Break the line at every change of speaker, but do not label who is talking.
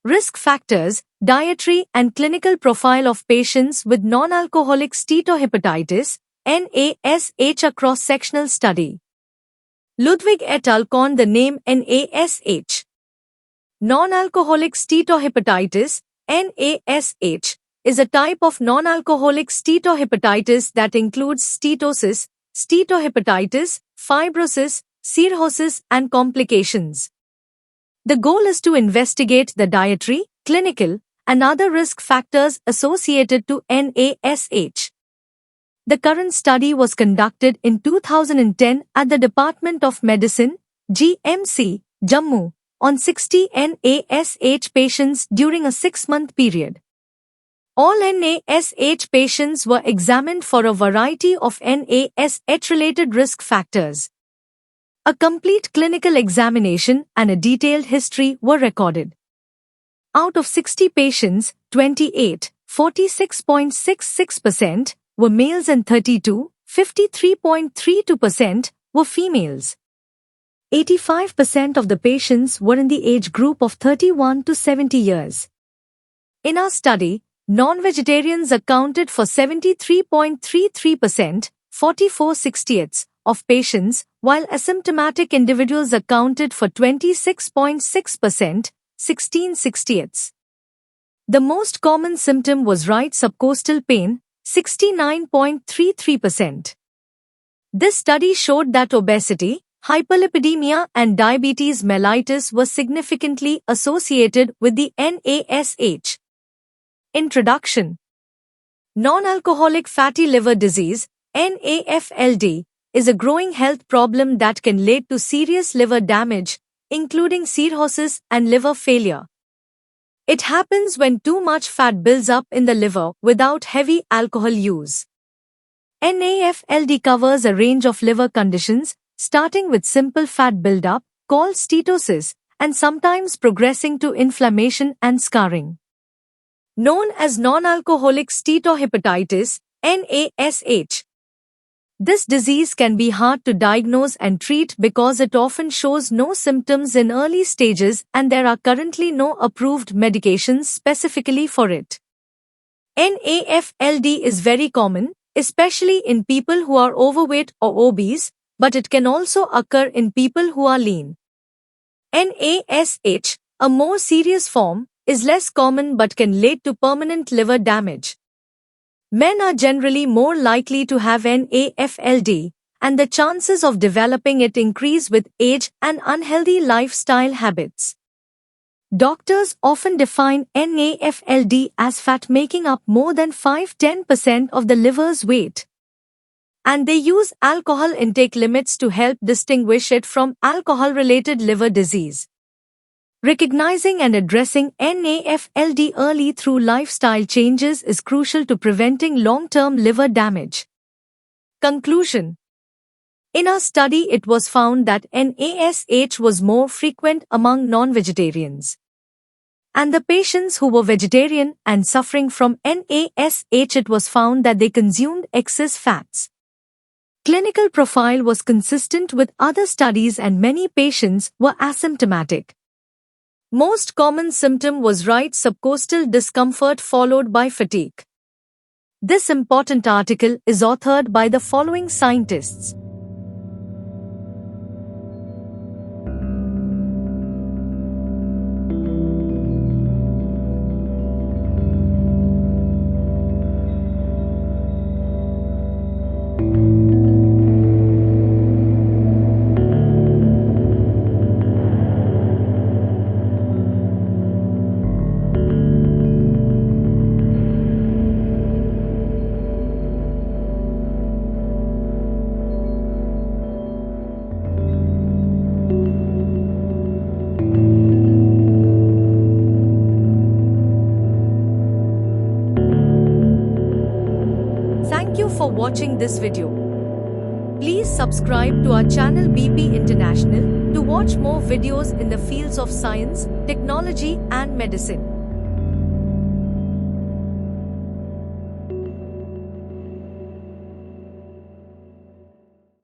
Risk factors, dietary and clinical profile of patients with non-alcoholic steatohepatitis, NASH. A cross-sectional study. Ludwig et al. Coined the name NASH. Non-alcoholic steatohepatitis, NASH, is a type of non-alcoholic steatohepatitis that includes steatosis, steatohepatitis, fibrosis, cirrhosis, and complications. The goal is to investigate the dietary, clinical, and other risk factors associated to NASH. The current study was conducted in 2010 at the Department of Medicine, GMC, Jammu, on 60 NASH patients during a 6-month period. All NASH patients were examined for a variety of NASH-related risk factors. A complete clinical examination and a detailed history were recorded. Out of 60 patients, 28, 46.66%, were males and 32, 53.32%, were females. 85% of the patients were in the age group of 31 to 70 years. In our study, non-vegetarians accounted for 73.33%, 44/60ths, of patients, while asymptomatic individuals accounted for 26.6%, 16/60ths. The most common symptom was right subcostal pain, 69.33%. This study showed that obesity, hyperlipidemia, and diabetes mellitus were significantly associated with the NASH. Introduction. Non-alcoholic fatty liver disease, NAFLD, is a growing health problem that can lead to serious liver damage, including cirrhosis and liver failure. It happens when too much fat builds up in the liver without heavy alcohol use. NAFLD covers a range of liver conditions, starting with simple fat buildup, called steatosis, and sometimes progressing to inflammation and scarring. Known as non-alcoholic steatohepatitis, NASH. This disease can be hard to diagnose and treat because it often shows no symptoms in early stages and there are currently no approved medications specifically for it. NAFLD is very common, especially in people who are overweight or obese, but it can also occur in people who are lean. NASH, a more serious form, is less common but can lead to permanent liver damage. Men are generally more likely to have NAFLD, and the chances of developing it increase with age and unhealthy lifestyle habits. Doctors often define NAFLD as fat making up more than 5–10% of the liver's weight. And they use alcohol intake limits to help distinguish it from alcohol-related liver disease. Recognizing and addressing NAFLD early through lifestyle changes is crucial to preventing long-term liver damage. Conclusion. In our study, it was found that NASH was more frequent among non-vegetarians. And the patients who were vegetarian and suffering from NASH, it was found that they consumed excess fats. Clinical profile was consistent with other studies and many patients were asymptomatic. Most common symptom was right subcostal discomfort followed by fatigue. This important article is authored by the following scientists. Thank you for watching this video. Please subscribe to our channel BP International to watch more videos in the fields of science, technology and medicine.